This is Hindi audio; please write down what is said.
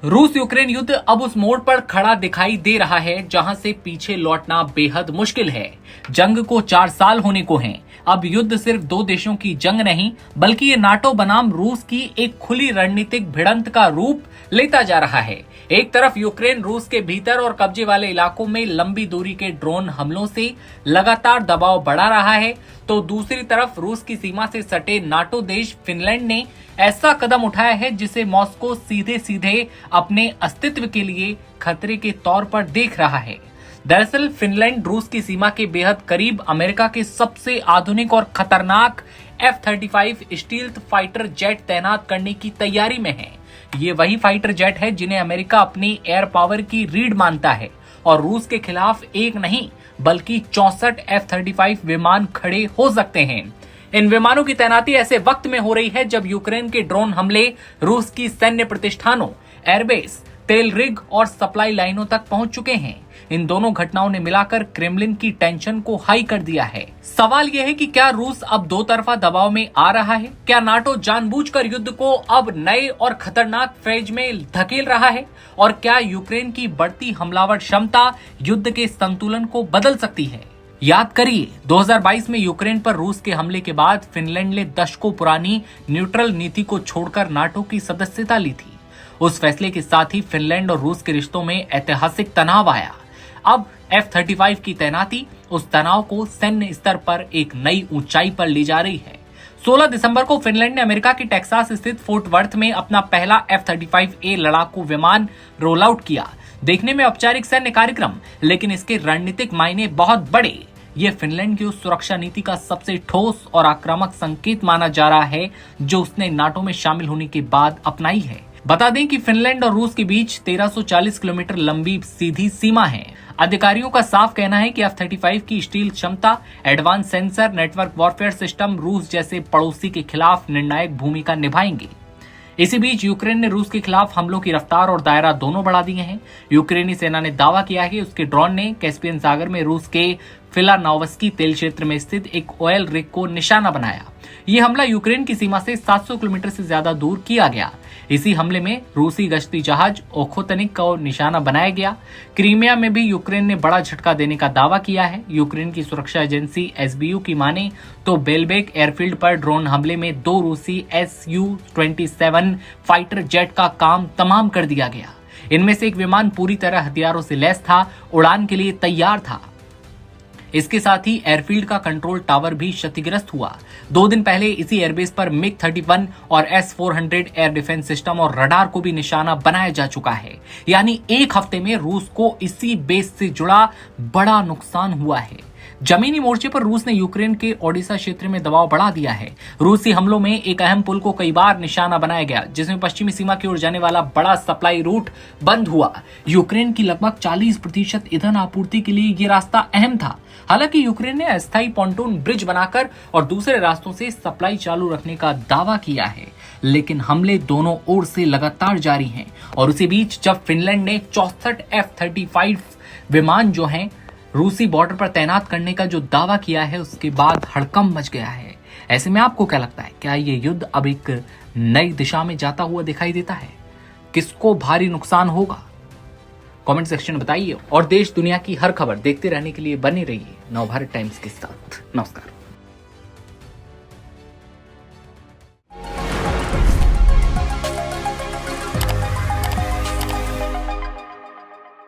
रूस यूक्रेन युद्ध अब उस मोड़ पर खड़ा दिखाई दे रहा है जहां से पीछे लौटना बेहद मुश्किल है। जंग को 4 साल होने को हैं। अब युद्ध सिर्फ 2 देशों की जंग नहीं, बल्कि ये नाटो बनाम रूस की एक खुली रणनीतिक भिड़ंत का रूप लेता जा रहा है। एक तरफ यूक्रेन रूस के भीतर और कब्जे वाले इलाकों में लंबी दूरी के ड्रोन हमलों से लगातार दबाव बढ़ा रहा है, तो दूसरी तरफ रूस की सीमा से सटे नाटो देश फिनलैंड ने ऐसा कदम उठाया है जिसे मॉस्को सीधे सीधे अपने अस्तित्व के लिए खतरे के तौर पर देख रहा है। दरअसल फिनलैंड रूस की सीमा के बेहद करीब अमेरिका के सबसे आधुनिक और खतरनाक F-35 स्टील्थ फाइटर जेट तैनात करने की तैयारी में है। ये वही फाइटर जेट है जिन्हें अमेरिका अपनी एयर पावर की रीढ़ मानता है और रूस के खिलाफ एक नहीं बल्कि 64 F-35 विमान खड़े हो सकते हैं। इन विमानों की तैनाती ऐसे वक्त में हो रही है जब यूक्रेन के ड्रोन हमले रूस की सैन्य प्रतिष्ठानों, एयरबेस, तेल रिग और सप्लाई लाइनों तक पहुंच चुके हैं। इन दोनों घटनाओं ने मिलाकर क्रेमलिन की टेंशन को हाई कर दिया है। सवाल यह है कि क्या रूस अब दो तरफा दबाव में आ रहा है? क्या नाटो जानबूझकर युद्ध को अब नए और खतरनाक फेज में धकेल रहा है? और क्या यूक्रेन की बढ़ती हमलावर क्षमता युद्ध के संतुलन को बदल सकती है? याद करिए, 2022 में यूक्रेन पर रूस के हमले के बाद फिनलैंड ने दशकों पुरानी न्यूट्रल नीति को छोड़कर नाटो की सदस्यता ली थी। उस फैसले के साथ ही फिनलैंड और रूस के रिश्तों में ऐतिहासिक तनाव आया। अब F-35 की तैनाती उस तनाव को सैन्य स्तर पर एक नई ऊंचाई पर ले जा रही है। 16 दिसंबर को फिनलैंड ने अमेरिका के टेक्सास स्थित फोर्ट वर्थ में अपना पहला F-35A लड़ाकू विमान रोल आउट किया। देखने में औपचारिक सैन्य कार्यक्रम, लेकिन इसके रणनीतिक मायने बहुत बड़े। ये फिनलैंड की उस सुरक्षा नीति का सबसे ठोस और आक्रामक संकेत माना जा रहा है जो उसने नाटो में शामिल होने के बाद अपनाई है। बता दें कि फिनलैंड और रूस के बीच 1340 किलोमीटर लंबी सीधी सीमा है। अधिकारियों का साफ कहना है कि F-35 की स्टील क्षमता, advance sensor, network warfare system रूस जैसे पड़ोसी के खिलाफ निर्णायक भूमिका निभाएंगे। इसी बीच यूक्रेन ने रूस के खिलाफ हमलों की रफ्तार और दायरा दोनों बढ़ा दिए हैं। यूक्रेनी सेना ने दावा किया है कि उसके ड्रोन ने कैस्पियन सागर में रूस के फिलानोवस्की तेल क्षेत्र में स्थित एक ऑयल रिग को निशाना बनाया। ये हमला यूक्रेन की सीमा से 700 किलोमीटर से ज्यादा दूर किया गया। इसी हमले में रूसी गश्ती जहाज ओखोतनिक को निशाना बनाया गया। क्रीमिया में भी यूक्रेन ने बड़ा झटका देने का दावा किया है। यूक्रेन की सुरक्षा एजेंसी SBU की माने तो बेलबेक एयरफील्ड पर ड्रोन हमले में 2 रूसी Su-27 फाइटर जेट का काम तमाम कर दिया गया। इनमें से एक विमान पूरी तरह हथियारों से लैस था, उड़ान के लिए तैयार था। इसके साथ ही एयरफील्ड का कंट्रोल टावर भी क्षतिग्रस्त हुआ। 2 दिन पहले इसी एयरबेस पर MiG-31 और S-400 एयर डिफेंस सिस्टम और रडार को भी निशाना बनाया जा चुका है। यानी एक हफ्ते में रूस को इसी बेस से जुड़ा बड़ा नुकसान हुआ है। जमीनी मोर्चे पर रूस ने यूक्रेन के ओडिशा क्षेत्र में दबाव बढ़ा दिया है। रूसी हमलों में एक अहम पुल को कई बार निशाना बनाया गया, जिसमें पश्चिमी सीमा की ओर जाने वाला बड़ा सप्लाई रूट बंद हुआ। यूक्रेन की लगभग 40% ईंधन आपूर्ति के लिए ये रास्ता अहम था। हालांकि यूक्रेन ने अस्थायी पॉन्टून ब्रिज बनाकर और दूसरे रास्तों से सप्लाई चालू रखने का दावा किया है, लेकिन हमले दोनों ओर से लगातार जारी हैं। और उसी बीच जब फिनलैंड ने 64 F-35 विमान जो हैं रूसी बॉर्डर पर तैनात करने का जो दावा किया है, उसके बाद हड़कंप मच गया है। ऐसे में आपको क्या लगता है, क्या ये युद्ध अब एक नई दिशा में जाता हुआ दिखाई देता है? किसको भारी नुकसान होगा? कमेंट सेक्शन में बताइए और देश दुनिया की हर खबर देखते रहने के लिए बने रहिए नवभारत टाइम्स के साथ। नमस्कार।